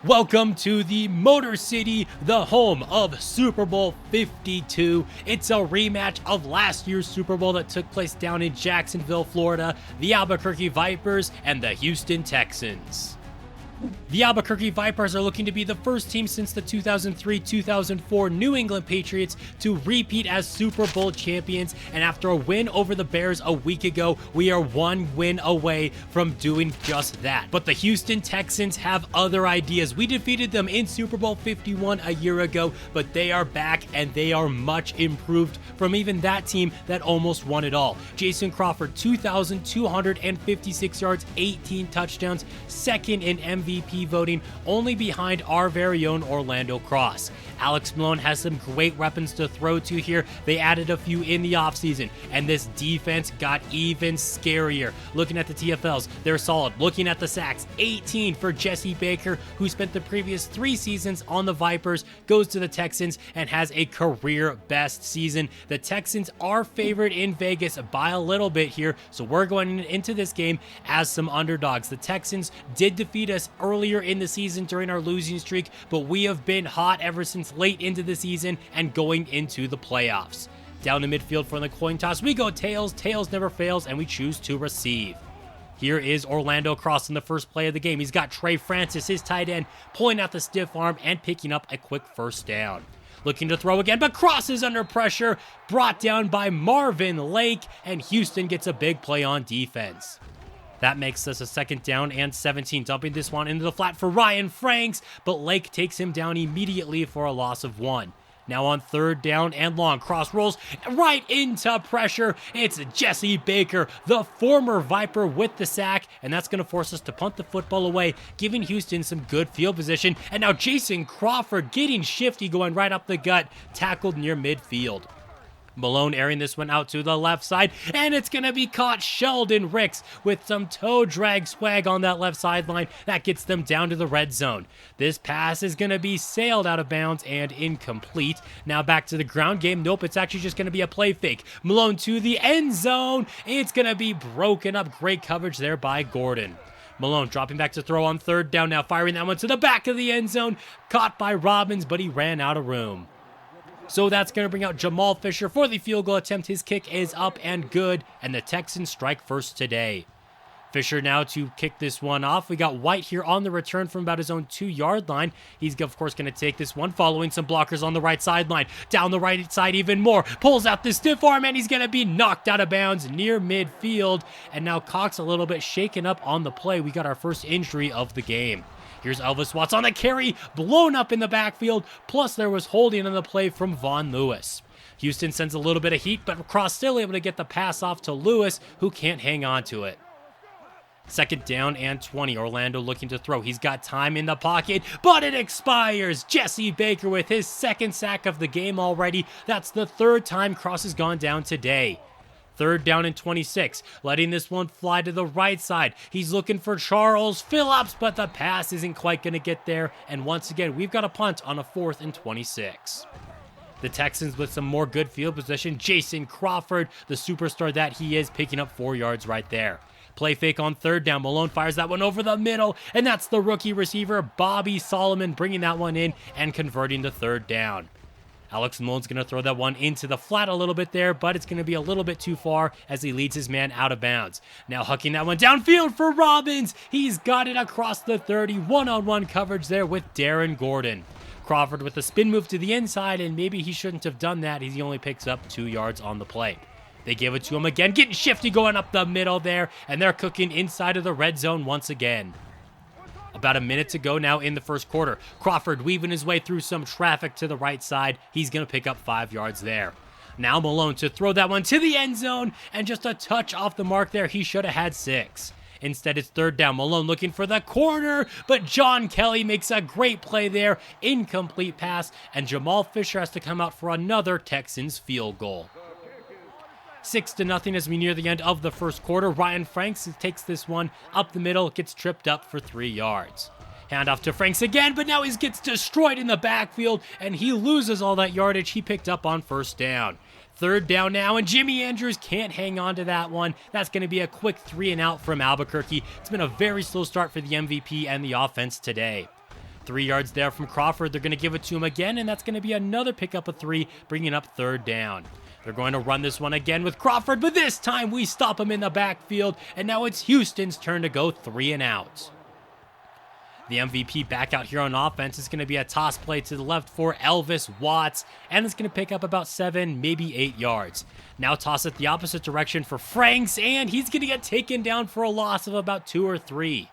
Welcome to the Motor City, the home of Super Bowl 52. It's a rematch of last year's Super Bowl that took place down in Jacksonville, Florida, the Albuquerque Vipers and the Houston Texans. The Albuquerque Vipers are looking to be the first team since the 2003-2004 New England Patriots to repeat as Super Bowl champions, and after a win over the Bears a week ago, we are one win away from doing just that. But the Houston Texans have other ideas. We defeated them in Super Bowl 51 a year ago, but they are back and they are much improved from even that team that almost won it all. Jason Crawford, 2,256 yards, 18 touchdowns, second in MVP voting, only behind our very own Orlando Cross. Alex Malone has some great weapons to throw to here. They added a few in the offseason, and this defense got even scarier. Looking at the TFLs, they're solid. Looking at the sacks, 18 for Jesse Baker, who spent the previous 3 seasons on the Vipers, goes to the Texans and has a career best season. The Texans are favored in Vegas by a little bit here, so we're going into this game as some underdogs. The Texans did defeat us earlier in the season during our losing streak, but we have been hot ever since late into the season and going into the playoffs. Down to midfield for the coin toss, we go tails. Tails never fails, and we choose to receive. Here is Orlando Cross in the first play of the game. He's got Trey Francis, his tight end, pulling out the stiff arm and picking up a quick first down. Looking to throw again, but Cross is under pressure, brought down by Marvin Lake, and Houston gets a big play on defense. That makes us a second down and 17, dumping this one into the flat for Ryan Franks, but Lake takes him down immediately for a loss of 1. Now on third down and long, Cross rolls right into pressure. It's Jesse Baker, the former Viper, with the sack, and that's going to force us to punt the football away, giving Houston some good field position. And now Jason Crawford getting shifty, going right up the gut, tackled near midfield. Malone airing this one out to the left side, and it's going to be caught. Sheldon Ricks with some toe drag swag on that left sideline. That gets them down to the red zone. This pass is going to be sailed out of bounds and incomplete. Now back to the ground game. Nope, it's actually just going to be a play fake. Malone to the end zone. It's going to be broken up. Great coverage there by Gordon. Malone dropping back to throw on third down, now firing that one to the back of the end zone. Caught by Robbins, but he ran out of room. So that's going to bring out Jamal Fisher for the field goal attempt. His kick is up and good, and the Texans strike first today. Fisher now to kick this one off. We got White here on the return from about his own 2-yard line. He's, of course, going to take this one, following some blockers on the right sideline. Down the right side even more. Pulls out the stiff arm, and he's going to be knocked out of bounds near midfield. And now Cox a little bit shaken up on the play. We got our first injury of the game. Here's Elvis Watts on the carry, blown up in the backfield, plus there was holding on the play from Von Lewis. Houston sends a little bit of heat, but Cross still able to get the pass off to Lewis, who can't hang on to it. Second down and 20, Orlando looking to throw. He's got time in the pocket, but it expires. Jesse Baker with his second sack of the game already. That's the third time Cross has gone down today. Third down and 26, letting this one fly to the right side. He's looking for Charles Phillips, but the pass isn't quite going to get there. And once again, we've got a punt on a 4th and 26. The Texans with some more good field position. Jason Crawford, the superstar that he is, picking up 4 yards right there. Play fake on third down. Malone fires that one over the middle, and that's the rookie receiver, Bobby Solomon, bringing that one in and converting the third down. Alex Malone's going to throw that one into the flat a little bit there, but it's going to be a little bit too far as he leads his man out of bounds. Now hucking that one downfield for Robbins. He's got it across the 30. One-on-one coverage there with Darren Gordon. Crawford with a spin move to the inside, and maybe he shouldn't have done that. He only picks up 2 yards on the play. They give it to him again, getting shifty going up the middle there, and they're cooking inside of the red zone once again. About a minute to go now in the first quarter. Crawford weaving his way through some traffic to the right side. He's going to pick up 5 yards there. Now Malone to throw that one to the end zone, and just a touch off the mark there. He should have had 6. Instead, it's third down. Malone looking for the corner, but John Kelly makes a great play there. Incomplete pass, and Jamal Fisher has to come out for another Texans field goal. 6-0 as we near the end of the first quarter. Ryan Franks takes this one up the middle, gets tripped up for 3 yards. Handoff to Franks again, but now he gets destroyed in the backfield, and he loses all that yardage he picked up on first down. Third down now, and Jimmy Andrews can't hang on to that one. That's going to be a quick 3 and out from Albuquerque. It's been a very slow start for the MVP and the offense today. 3 yards there from Crawford. They're going to give it to him again, and that's going to be another pickup of 3, bringing up 3rd down. They're going to run this one again with Crawford, but this time we stop him in the backfield, and now it's Houston's turn to go 3 and out. The MVP back out here on offense is going to be a toss play to the left for Elvis Watts, and it's going to pick up about 7, maybe 8 yards. Now toss it the opposite direction for Franks, and he's going to get taken down for a loss of about 2 or 3.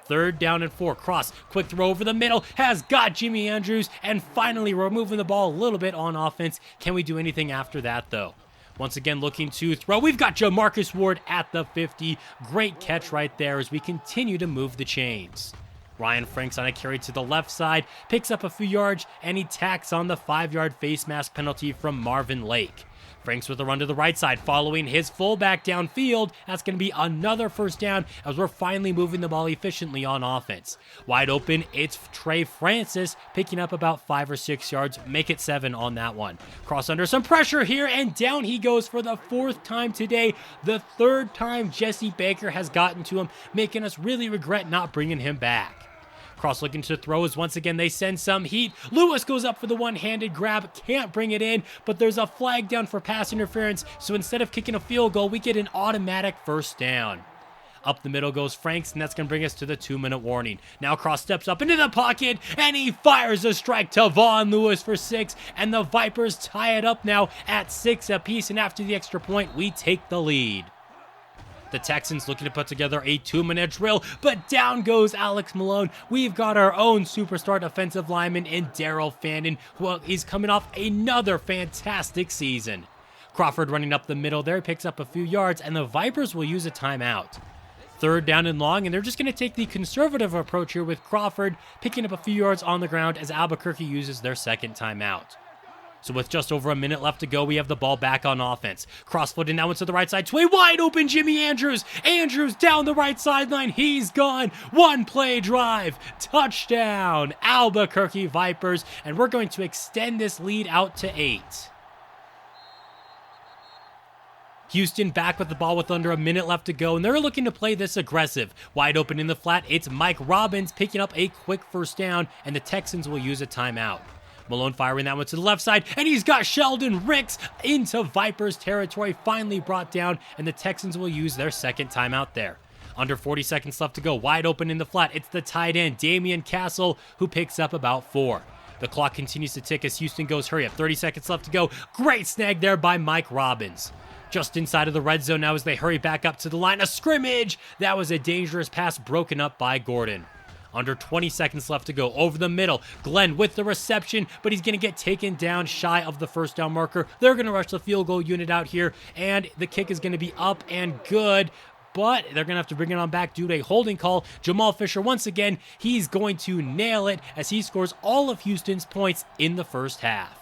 3rd down and 4. Cross, quick throw over the middle, has got Jimmy Andrews, and finally we're moving the ball a little bit on offense. Can we do anything after that, though? Once again, looking to throw. We've got Jamarcus Ward at the 50. Great catch right there as we continue to move the chains. Ryan Franks on a carry to the left side, picks up a few yards, and he tacks on the 5-yard face mask penalty from Marvin Lake. Franks with a run to the right side, following his fullback downfield. That's going to be another 1st down as we're finally moving the ball efficiently on offense. Wide open, it's Trey Francis picking up about 5 or 6 yards. Make it 7 on that one. Cross under some pressure here, and down he goes for the 4th time today. The 3rd time Jesse Baker has gotten to him, making us really regret not bringing him back. Cross looking to throw as once again they send some heat. Lewis goes up for the one-handed grab, can't bring it in, but there's a flag down for pass interference, so instead of kicking a field goal, we get an automatic 1st down. Up the middle goes Franks, and that's going to bring us to the 2-minute warning. Now Cross steps up into the pocket, and he fires a strike to Vaughn Lewis for 6, and the Vipers tie it up now at 6 apiece, and after the extra point, we take the lead. The Texans looking to put together a 2-minute drill, but down goes Alex Malone. We've got our own superstar defensive lineman in Daryl Fandon, who he's coming off another fantastic season. Crawford running up the middle there, picks up a few yards, and the Vipers will use a timeout. 3rd down and long, and they're just going to take the conservative approach here with Crawford picking up a few yards on the ground as Albuquerque uses their 2nd timeout. So with just over a minute left to go, we have the ball back on offense. Cross-footed now into the right side to a wide open Jimmy Andrews. Andrews down the right sideline. He's gone. 1-play drive. Touchdown. Albuquerque Vipers. And we're going to extend this lead out to 8. Houston back with the ball with under a minute left to go, and they're looking to play this aggressive. Wide open in the flat, it's Mike Robbins picking up a quick 1st down, and the Texans will use a timeout. Malone firing that one to the left side, and he's got Sheldon Ricks into Vipers territory, finally brought down, and the Texans will use their 2nd timeout there. Under 40 seconds left to go, wide open in the flat, it's the tight end, Damian Castle, who picks up about 4. The clock continues to tick as Houston goes hurry up. 30 seconds left to go. Great snag there by Mike Robbins. Just inside of the red zone now as they hurry back up to the line of scrimmage. That was a dangerous pass broken up by Gordon. Under 20 seconds left to go. Over the middle, Glenn with the reception, but he's going to get taken down shy of the 1st down marker. They're going to rush the field goal unit out here, and the kick is going to be up and good, but they're going to have to bring it on back due to a holding call. Jamal Fisher, once again, he's going to nail it as he scores all of Houston's points in the 1st half.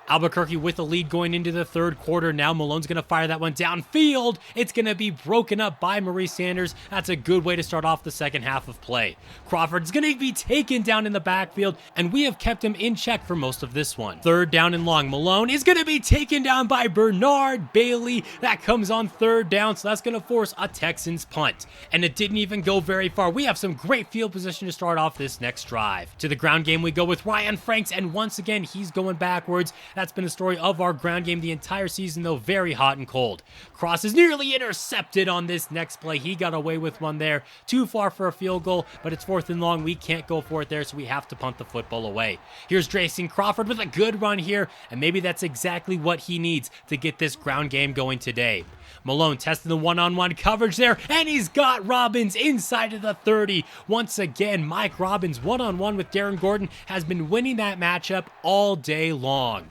Albuquerque with the lead going into the 3rd quarter. Now Malone's going to fire that one downfield. It's going to be broken up by Maurice Sanders. That's a good way to start off the 2nd half of play. Crawford's going to be taken down in the backfield, and we have kept him in check for most of this one. 3rd down and long. Malone is going to be taken down by Bernard Bailey. That comes on 3rd down, so that's going to force a Texans punt. And it didn't even go very far. We have some great field position to start off this next drive. To the ground game we go with Ryan Franks, and once again, he's going backwards. That's been the story of our ground game the entire season, though very hot and cold. Cross is nearly intercepted on this next play. He got away with one there. Too far for a field goal, but it's 4th and long. We can't go for it there, so we have to punt the football away. Here's Jason Crawford with a good run here, and maybe that's exactly what he needs to get this ground game going today. Malone testing the one-on-one coverage there, and he's got Robbins inside of the 30. Once again, Mike Robbins one-on-one with Darren Gordon has been winning that matchup all day long.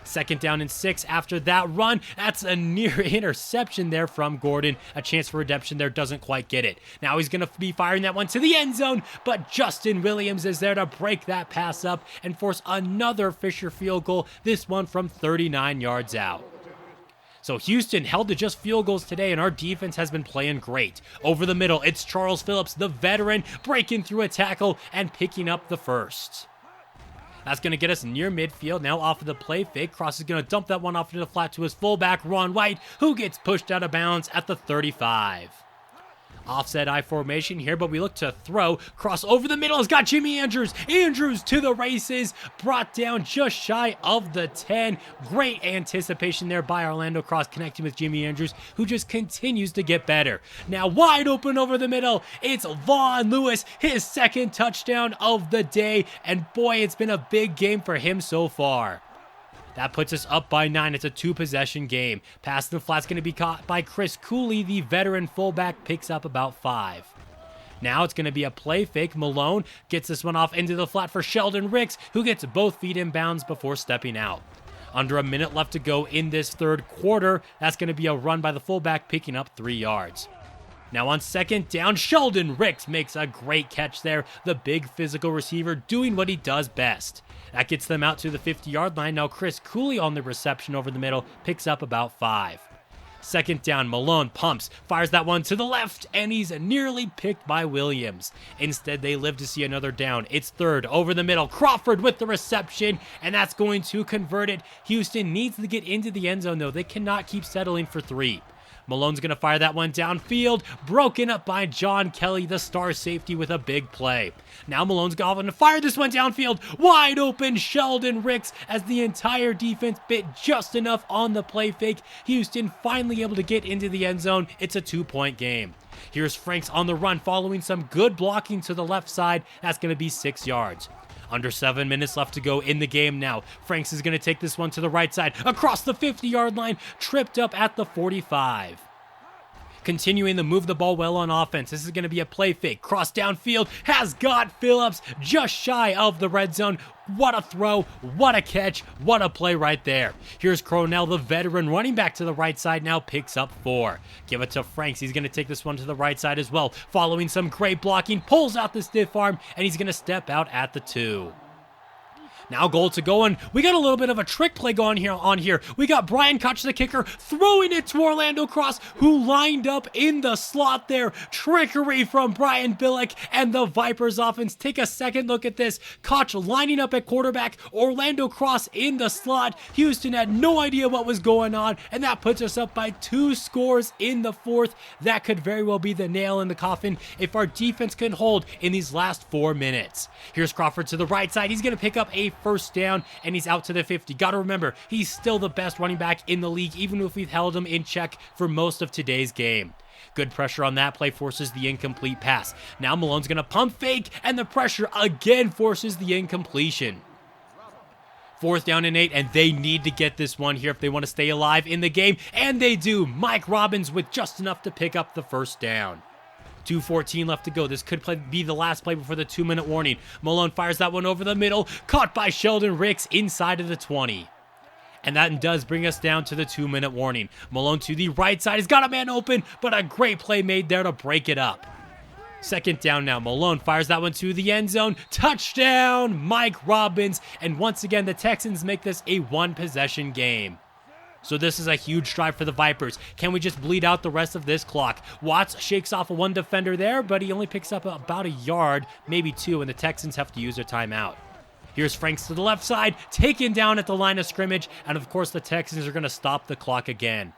2nd down and 6 after that run. That's a near interception there from Gordon. A chance for redemption there, doesn't quite get it. Now he's going to be firing that one to the end zone, but Justin Williams is there to break that pass up and force another Fisher field goal, this one from 39 yards out. So Houston held to just field goals today, and our defense has been playing great. Over the middle, it's Charles Phillips, the veteran, breaking through a tackle and picking up the 1st. That's going to get us near midfield. Now off of the play fake. Cross is going to dump that one off into the flat to his fullback, Ron White, who gets pushed out of bounds at the 35. Offset I formation here, but we look to throw. Cross over the middle has got Jimmy Andrews. Andrews to the races. Brought down just shy of the 10. Great anticipation there by Orlando Cross connecting with Jimmy Andrews, who just continues to get better. Now wide open over the middle. It's Vaughn Lewis, his second touchdown of the day. And boy, it's been a big game for him so far. That puts us up by 9. It's a 2-possession game. Pass in the flat's going to be caught by Chris Cooley. The veteran fullback picks up about 5. Now it's going to be a play fake. Malone gets this one off into the flat for Sheldon Ricks, who gets both feet in bounds before stepping out. Under a minute left to go in this third quarter. That's going to be a run by the fullback, picking up 3 yards. Now on second down, Sheldon Ricks makes a great catch there. The big physical receiver doing what he does best. That gets them out to the 50-yard line. Now Chris Cooley on the reception over the middle picks up about 5. Second down, Malone pumps, fires that one to the left, and he's nearly picked by Williams. Instead, they live to see another down. It's third, over the middle. Crawford with the reception, and that's going to convert it. Houston needs to get into the end zone, though. They cannot keep settling for 3. Malone's going to fire that one downfield, broken up by John Kelly, the star safety, with a big play. Now Malone's going to fire this one downfield, wide open Sheldon Ricks, as the entire defense bit just enough on the play fake. Houston finally able to get into the end zone. It's a 2-point game. Here's Franks on the run, following some good blocking to the left side. That's going to be 6 yards. Under 7 minutes left to go in the game now. Franks is going to take this one to the right side, across the 50-yard line, tripped up at the 45. Continuing to move the ball well on offense. This is going to be a play fake. Cross downfield, has got Phillips just shy of the red zone. What a throw, what a catch, what a play right there. Here's Cronell, the veteran running back to the right side, now picks up 4. Give it to Franks. He's going to take this one to the right side as well. Following some great blocking, pulls out the stiff arm, and he's going to step out at the 2. Now goal to go, and we got a little bit of a trick play going on here. We got Brian Koch, the kicker, throwing it to Orlando Cross, who lined up in the slot there. Trickery from Brian Billick and the Vipers offense. Take a second look at this. Koch lining up at quarterback, Orlando Cross in the slot. Houston had no idea what was going on, and that puts us up by 2 scores in the fourth. That could very well be the nail in the coffin if our defense can hold in these last 4 minutes. Here's Crawford to the right side. He's going to pick up a first down, and he's out to the 50. Got to remember, he's still the best running back in the league, even if we've held him in check for most of today's game. Good pressure on that play forces the incomplete pass. Now Malone's going to pump fake, and the pressure again forces the incompletion. 4th down and 8, and they need to get this one here if they want to stay alive in the game, and they do. Mike Robbins with just enough to pick up the first down. 2:14 left to go. This could be the last play before the 2-minute warning. Malone fires that one over the middle, caught by Sheldon Ricks inside of the 20. And that does bring us down to the 2-minute warning. Malone to the right side. He's got a man open, but a great play made there to break it up. 2nd down now. Malone fires that one to the end zone. Touchdown, Mike Robbins. And once again, the Texans make this a 1-possession game. So this is a huge drive for the Vipers. Can we just bleed out the rest of this clock? Watts shakes off one defender there, but he only picks up about a yard, maybe 2, and the Texans have to use their timeout. Here's Franks to the left side, taken down at the line of scrimmage, and of course the Texans are going to stop the clock again.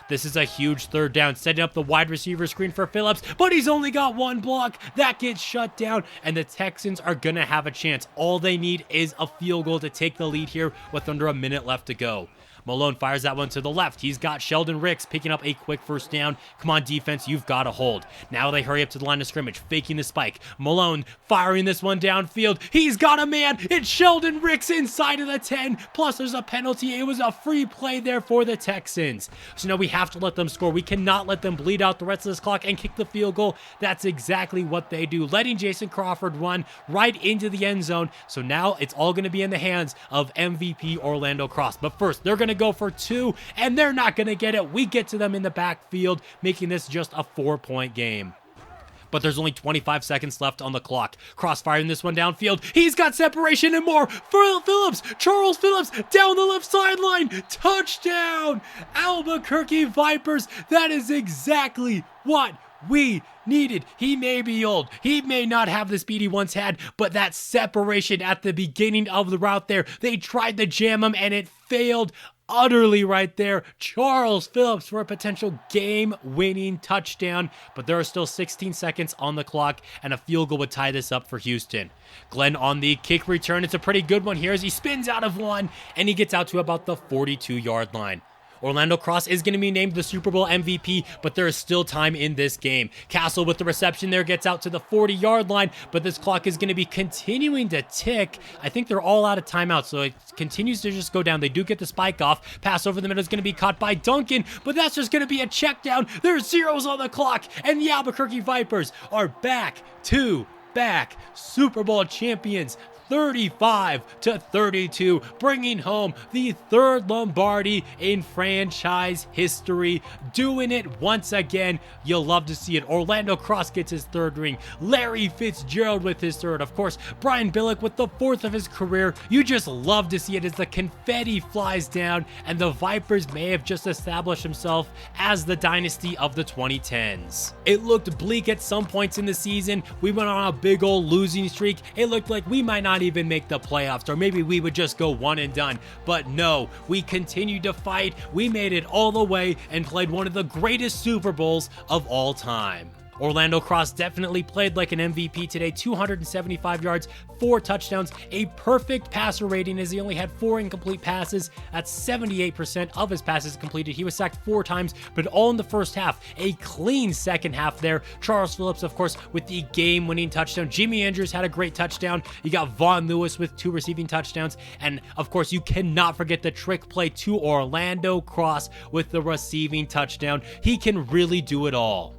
This is a huge 3rd down, setting up the wide receiver screen for Phillips, but he's only got 1 block. That gets shut down, and the Texans are going to have a chance. All they need is a field goal to take the lead here with under a minute left to go. Malone fires that one to the left. He's got Sheldon Ricks picking up a quick first down. Come on, defense, you've got to hold. Now they hurry up to the line of scrimmage, faking the spike. Malone firing this one downfield. He's got a man. It's Sheldon Ricks inside of the 10. Plus, there's a penalty. It was a free play there for the Texans. So now we have to let them score. We cannot let them bleed out the rest of this clock and kick the field goal. That's exactly what they do, letting Jason Crawford run right into the end zone. So now it's all going to be in the hands of MVP Orlando Cross. But first, they're going to go for 2, and they're not going to get it. We get to them in the backfield, making this just a 4-point game. But there's only 25 seconds left on the clock. Crossfiring this one downfield. He's got separation and more. Phillips, Charles Phillips, down the left sideline. Touchdown! Albuquerque Vipers. That is exactly what we needed. He may be old. He may not have the speed he once had, but that separation at the beginning of the route there, they tried to jam him and it failed utterly right there. Charles Phillips for a potential game-winning touchdown, but there are still 16 seconds on the clock, and a field goal would tie this up for Houston. Glenn on the kick return. It's a pretty good one here as he spins out of one, and he gets out to about the 42-yard line. Orlando Cross is going to be named the Super Bowl MVP, but there is still time in this game. Castle with the reception there gets out to the 40-yard line, but this clock is going to be continuing to tick. I think they're all out of timeout, so it continues to just go down. They do get the spike off. Pass over the middle is going to be caught by Duncan, but that's just going to be a check down. There's zeros on the clock, and the Albuquerque Vipers are back Super Bowl champions. 35-32, bringing home the third Lombardi in franchise history, doing it once again. You'll love to see it. Orlando Cross gets his third ring. Larry Fitzgerald with his third. Of course, Brian Billick with the fourth of his career. You just love to see it as the confetti flies down, and the Vipers may have just established himself as the dynasty of the 2010s. It looked bleak at some points in the season. We went on a big old losing streak. It looked like we might not even make the playoffs, or maybe we would just go one and done. But no, we continued to fight. We made it all the way and played one of the greatest Super Bowls of all time. Orlando Cross definitely played like an MVP today. 275 yards, 4 touchdowns, a perfect passer rating as he only had 4 incomplete passes. That's 78% of his passes completed. He was sacked 4 times, but all in the first half. A clean second half there. Charles Phillips, of course, with the game-winning touchdown. Jimmy Andrews had a great touchdown. You got Von Lewis with 2 receiving touchdowns. And, of course, you cannot forget the trick play to Orlando Cross with the receiving touchdown. He can really do it all.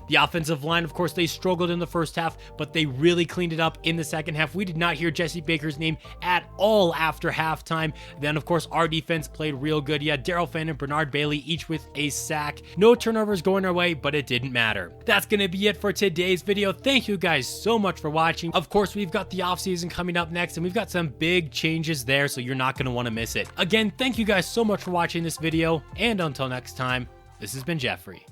The offensive line, of course, they struggled in the first half, but they really cleaned it up in the second half. We did not hear Jesse Baker's name at all after halftime. Then, of course, our defense played real good. Yeah, Daryl Fann and Bernard Bailey, each with a sack. No turnovers going our way, but it didn't matter. That's going to be it for today's video. Thank you guys so much for watching. Of course, we've got the offseason coming up next, and we've got some big changes there, so you're not going to want to miss it. Again, thank you guys so much for watching this video, and until next time, this has been Jeffrey.